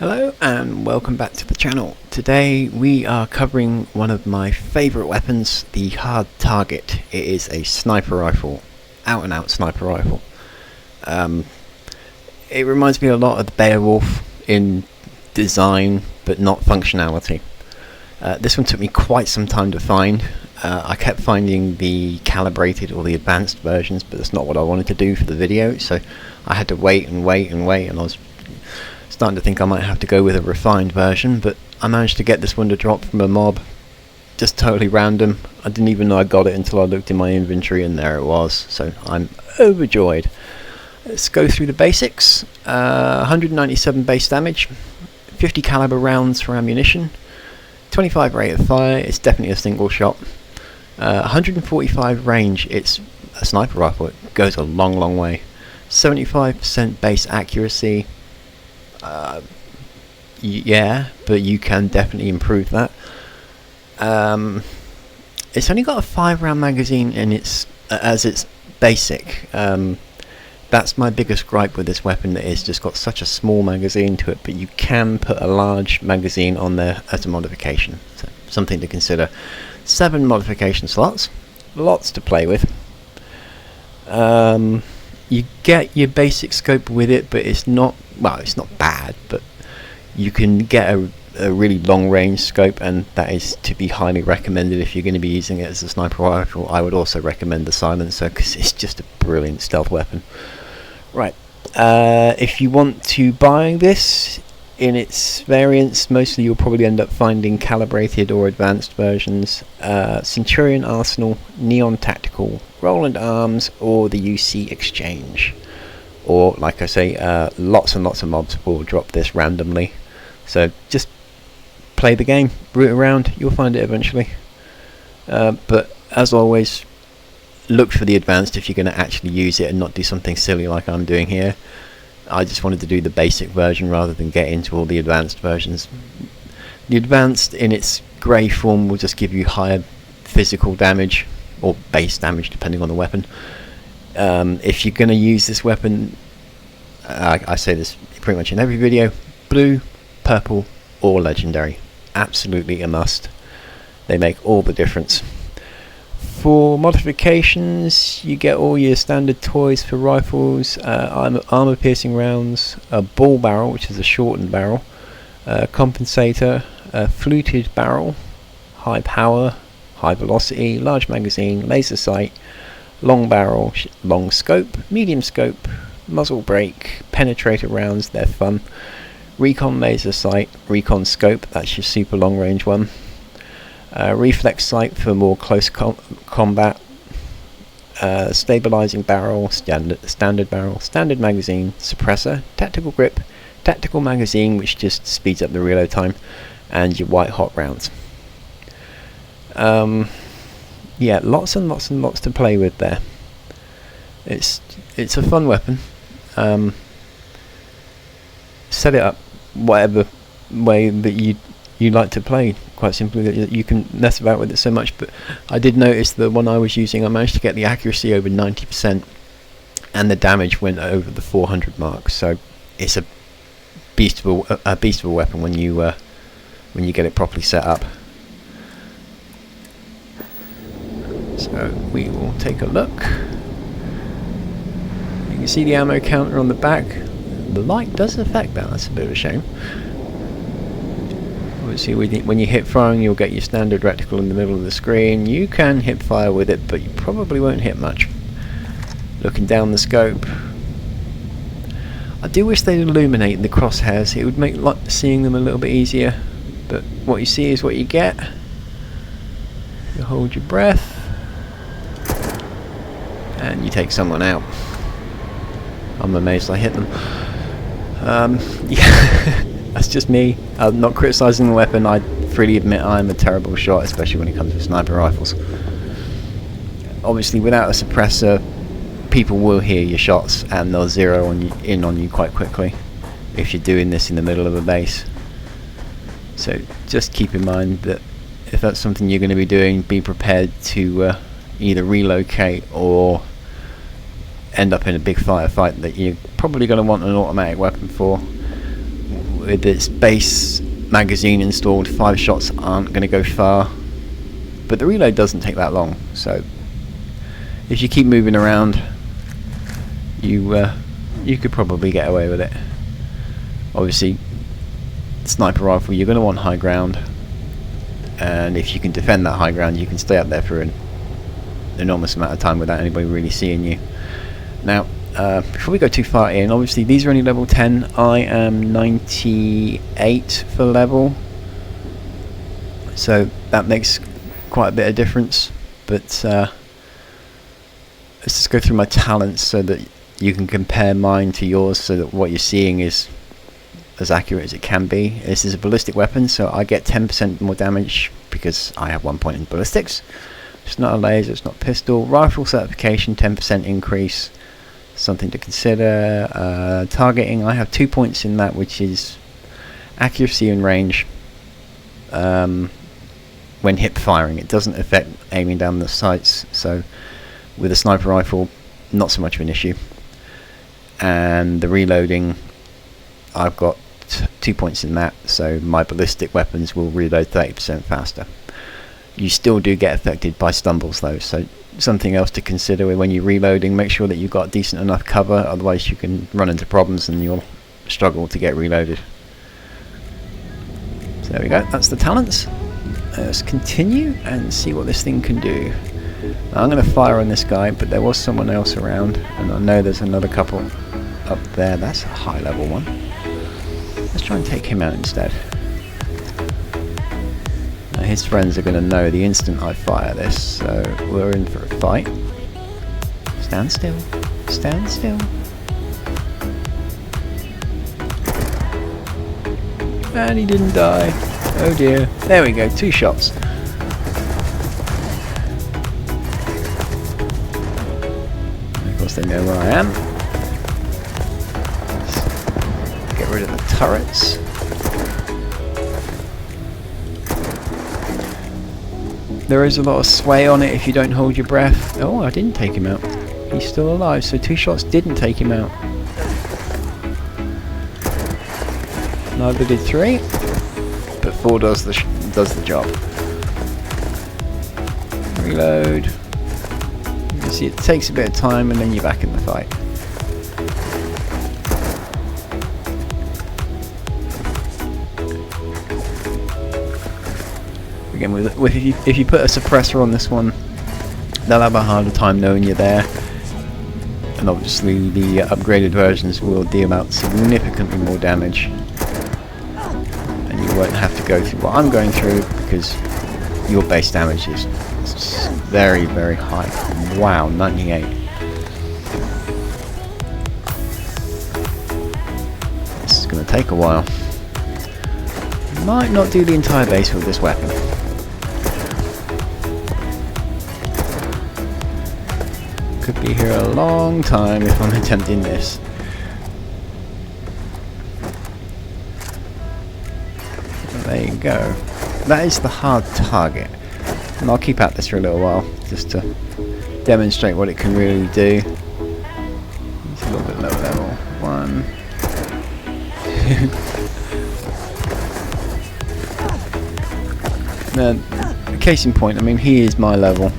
Hello and welcome back to the channel. Today we are covering one of my favourite weapons, the hard target. It is a sniper rifle, out and out sniper rifle. It reminds me a lot of the Beowulf in design but not functionality. This one took me quite some time to find. I kept finding the calibrated or the advanced versions, but that's not what I wanted to do for the video, so I had to wait and I was starting to think I might have to go with a refined version, but I managed to get this one to drop from a mob, just totally random. I didn't even know I got it until I looked in my inventory and there it was, so I'm overjoyed. Let's go through the basics. 197 base damage, 50 caliber rounds for ammunition, 25 rate of fire, it's definitely a single shot, 145 range, it's a sniper rifle, it goes a long way, 75% base accuracy. Yeah, but you can definitely improve that. It's only got a 5-round magazine and it's as its basic. That's my biggest gripe with this weapon, that it's just got such a small magazine to it, but you can put a large magazine on there as a modification, so something to consider. 7 modification slots, lots to play with. You get your basic scope with it, but it's not, well, it's not bad, but you can get a really long range scope, and that is to be highly recommended if you're going to be using it as a sniper rifle. I would also recommend the silencer because it's just a brilliant stealth weapon. Right, if you want to buy this in its variants, mostly you'll probably end up finding calibrated or advanced versions. Centurion Arsenal, Neon Tactical, Roland Arms, or the UC Exchange. Or, like I say, lots and lots of mobs will drop this randomly. So just play the game, root around, you'll find it eventually. But as always, look for the advanced if you're going to actually use it and not do something silly like I'm doing here. I just wanted to do the basic version rather than get into all the advanced versions. The advanced in its grey form will just give you higher physical damage, or base damage depending on the weapon. If you're going to use this weapon, I say this pretty much in every video, blue, purple or legendary. Absolutely a must. They make all the difference. For modifications, you get all your standard toys for rifles, armor piercing rounds, a ball barrel, which is a shortened barrel, compensator, a fluted barrel, high power, high velocity, large magazine, laser sight, long barrel, long scope, medium scope, muzzle brake, penetrator rounds, they're fun, recon laser sight, recon scope, that's your super long range one, reflex sight for more close combat, stabilizing barrel, standard barrel, standard magazine, suppressor, tactical grip, tactical magazine which just speeds up the reload time, and your white hot rounds. Yeah, lots and lots to play with there. It's a fun weapon. Set it up whatever way that you like to play. Quite simply, you can mess about with it so much. But I did notice that when I was using, I managed to get the accuracy over 90%, and the damage went over the 400 mark. So it's a beast of a weapon when you get it properly set up. So we will take a look. You can see the ammo counter on the back. The light does affect that, that's a bit of a shame. Obviously when you hit firing, you'll get your standard reticle in the middle of the screen. You can hip fire with it, but you probably won't hit much. Looking down the scope, I do wish they'd illuminate the crosshairs. It would make seeing them a little bit easier, but what you see is what you get. You hold your breath and you take someone out. I'm amazed I hit them. Yeah, that's just me. I'm not criticising the weapon. I freely admit I'm a terrible shot, especially when it comes to sniper rifles. Obviously, without a suppressor, people will hear your shots and they'll zero in on you quite quickly if you're doing this in the middle of a base. So just keep in mind that if that's something you're going to be doing, be prepared to either relocate or end up in a big firefight that you're probably going to want an automatic weapon for. with its base magazine installed, 5 shots aren't going to go far, but the reload doesn't take that long, so if you keep moving around, you could probably get away with it. Obviously, sniper rifle, you're going to want high ground, and if you can defend that high ground, you can stay up there for an enormous amount of time without anybody really seeing you. Now, before we go too far in, obviously these are only level 10. I am 98 for level, so that makes quite a bit of difference. But let's just go through my talents so that you can compare mine to yours, so that what you're seeing is as accurate as it can be. This is a ballistic weapon, so I get 10% more damage because I have 1 point in ballistics. It's not a laser, it's not pistol. Rifle certification, 10% increase, something to consider. Targeting, I have 2 points in that, which is accuracy and range when hip firing. It doesn't affect aiming down the sights, so with a sniper rifle, not so much of an issue. And the reloading, I've got 2 points in that, so my ballistic weapons will reload 30% faster. You still do get affected by stumbles though, so something else to consider when you're reloading. Make sure that you've got decent enough cover, otherwise you can run into problems and you'll struggle to get reloaded. So there we go, that's the talents. Let's continue and see what this thing can do. Now, I'm going to fire on this guy, but there was someone else around, and I know there's another couple up there. That's a high level one. Let's try and take him out instead. Now, his friends are going to know the instant I fire this, so we're in for a fight. Stand still. Stand still. And he didn't die. Oh dear. There we go, 2 shots. Of course they know where I am. Let's get rid of the turrets. There is a lot of sway on it if you don't hold your breath. Oh, I didn't take him out. He's still alive, so 2 shots didn't take him out. Neither did 3, but 4 does the job. Reload. You can see it takes a bit of time, and then you're back in the fight. Again, if you put a suppressor on this one, they'll have a harder time knowing you're there. And obviously the upgraded versions will deal out significantly more damage. And you won't have to go through what I'm going through, because your base damage is very, very high. Wow, 98. This is going to take a while. Might not do the entire base with this weapon. Could be here a long time if I'm attempting this. There you go. That is the hard target. And I'll keep at this for a little while, just to demonstrate what it can really do. It's a little bit lower level. 1, 2. Now, case in point, I mean, he is my level,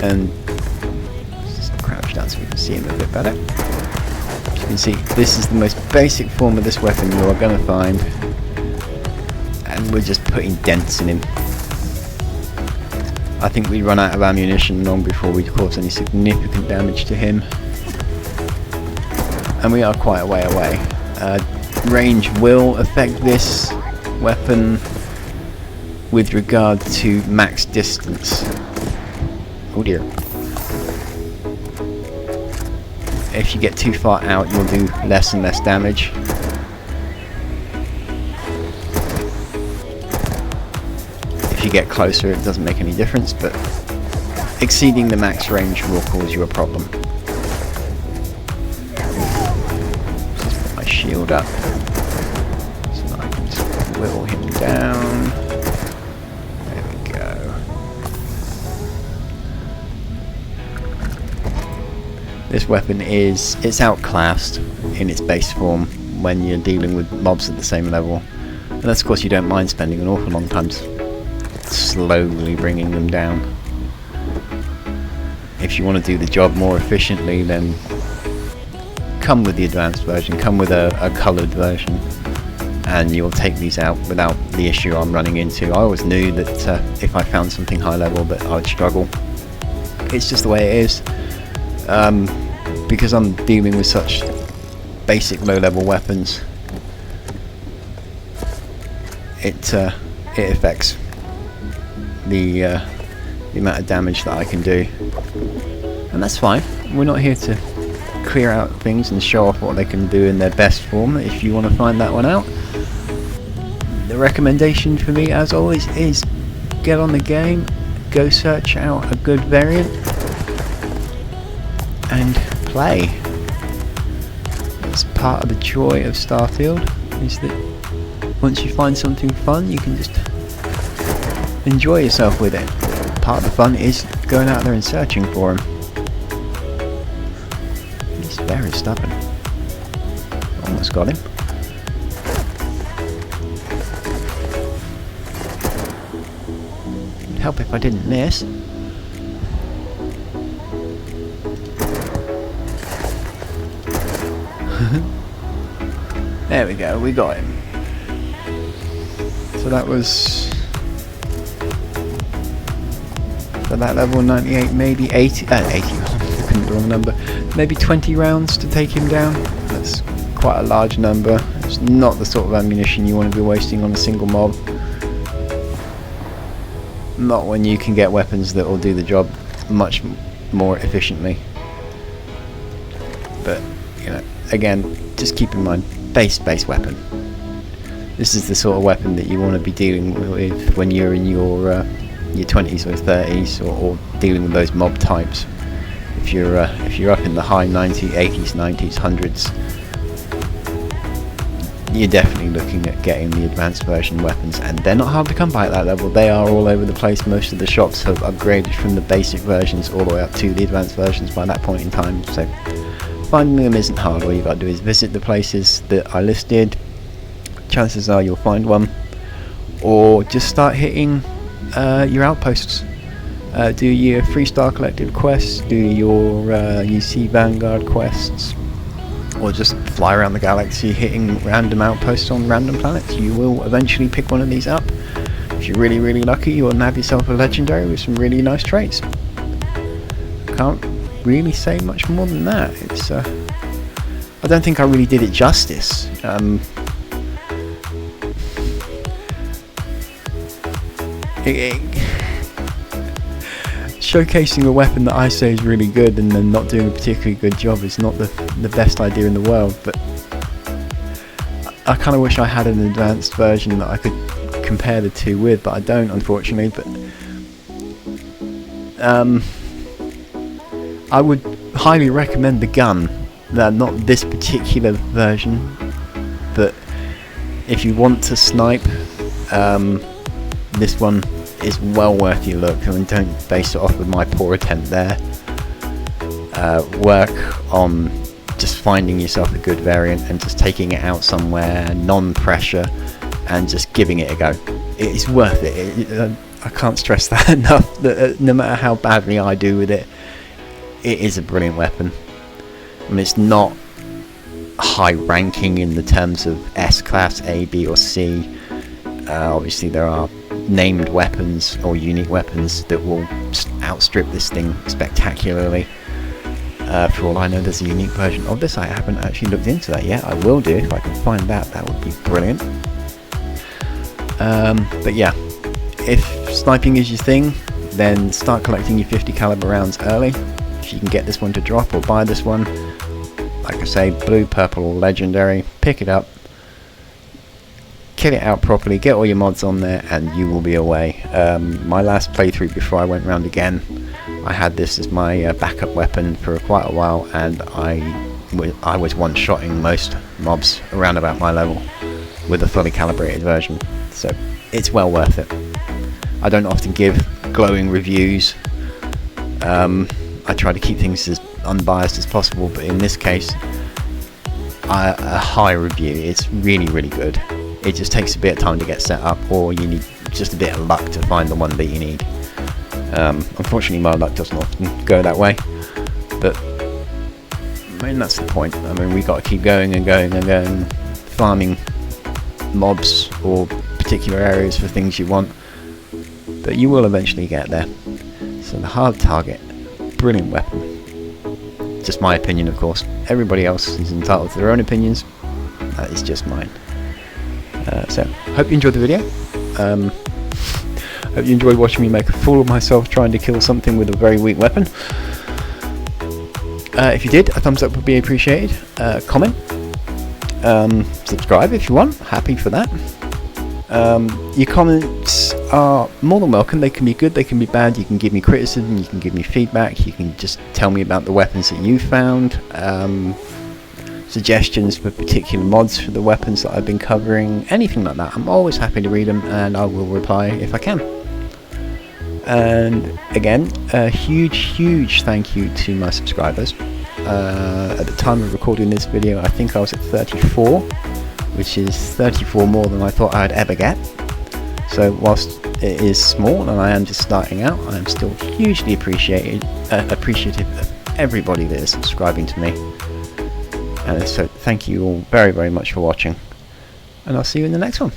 and just crouch down so we can see him a bit better. As you can see, this is the most basic form of this weapon you are going to find, and we're just putting dents in him. I think we run out of ammunition long before we cause any significant damage to him, and we are quite a way away. Range will affect this weapon with regard to max distance. Oh dear. If you get too far out, you'll do less and less damage. If you get closer, it doesn't make any difference, but exceeding the max range will cause you a problem. Just put my shield up so that I can just whittle him down. There we go. This weapon it's outclassed in its base form when you're dealing with mobs at the same level. Unless of course you don't mind spending an awful long time slowly bringing them down. If you want to do the job more efficiently, then come with the advanced version, come with a coloured version, and you'll take these out without the issue I'm running into. I always knew that if I found something high level that I'd struggle. It's just the way it is. Because I'm dealing with such basic low level weapons, it affects the amount of damage that I can do, and that's fine. We're not here to clear out things and show off what they can do in their best form. If you want to find that one out, the recommendation for me, as always, is get on the game, go search out a good variant, and play. It's part of the joy of Starfield, is that once you find something fun, you can just enjoy yourself with it. Part of the fun is going out there and searching for them. He's very stubborn. Almost got him. It'd help if I didn't miss. There we go, we got him. So that was for that level 98, maybe 80, 80, I couldn't the wrong number, maybe 20 rounds to take him down. That's quite a large number. It's not the sort of ammunition you want to be wasting on a single mob. Not when you can get weapons that will do the job much more efficiently. But, you know, again, just keep in mind, base weapon. This is the sort of weapon that you want to be dealing with when you're in your 20s or 30s, or dealing with those mob types. If you're up in the high 90s, 80s, 90s, 100s, you're definitely looking at getting the advanced version weapons, and they're not hard to come by at that level. They are all over the place. Most of the shops have upgraded from the basic versions all the way up to the advanced versions by that point in time, so finding them isn't hard. All you've got to do is visit the places that I listed. Chances are you'll find one, or just start hitting your outposts. Do your 3-star collective quests, do your UC Vanguard quests, or just fly around the galaxy hitting random outposts on random planets. You will eventually pick one of these up. If you're really, really lucky, you'll nab yourself a legendary with some really nice traits. Can't really say much more than that. It's I don't think I really did it justice. Showcasing a weapon that I say is really good and then not doing a particularly good job is not the best idea in the world, but I kind of wish I had an advanced version that I could compare the two with, but I don't, unfortunately. But I would highly recommend the gun. Not this particular version, but if you want to snipe, this one is well worth your look. I mean, don't base it off with my poor attempt there. Work on just finding yourself a good variant and just taking it out somewhere, non-pressure, and just giving it a go. It is worth it. I can't stress that enough, that no matter how badly I do with it, it is a brilliant weapon. I mean, it's not high ranking in the terms of S-class, A, B or C. Obviously there are named weapons or unique weapons that will outstrip this thing spectacularly. For all I know, there's a unique version of this. I haven't actually looked into that yet. I will do if I can find that. That would be brilliant. But yeah, if sniping is your thing, then start collecting your 50 caliber rounds early. If you can get this one to drop or buy this one, like I say, blue, purple or legendary, pick it up, kill it out properly, get all your mods on there, and you will be away. My last playthrough before I went round again, I had this as my backup weapon for quite a while, and I was one-shotting most mobs around about my level with a fully calibrated version, so it's well worth it. I don't often give glowing reviews. I try to keep things as unbiased as possible, but in this case, a high review. It's really, really good. It just takes a bit of time to get set up, or you need just a bit of luck to find the one that you need. Unfortunately, my luck doesn't often go that way, but I mean, that's the point. I mean, we got to keep going and going and going, farming mobs or particular areas for things you want, but you will eventually get there. So the hard target, brilliant weapon. Just my opinion, of course. Everybody else is entitled to their own opinions. That is just mine. So, hope you enjoyed the video. Hope you enjoyed watching me make a fool of myself trying to kill something with a very weak weapon. If you did, a thumbs up would be appreciated. Comment. Subscribe if you want. Happy for that. Your comments are more than welcome. They can be good, they can be bad. You can give me criticism, you can give me feedback, you can just tell me about the weapons that you found, suggestions for particular mods for the weapons that I've been covering, anything like that. I'm always happy to read them, and I will reply if I can. And again, a huge thank you to my subscribers. At the time of recording this video, I think I was at 34, which is 34 more than I thought I'd ever get. So whilst it is small and I am just starting out, I am still hugely appreciative of everybody that is subscribing to me. And so thank you all very much for watching, and I'll see you in the next one.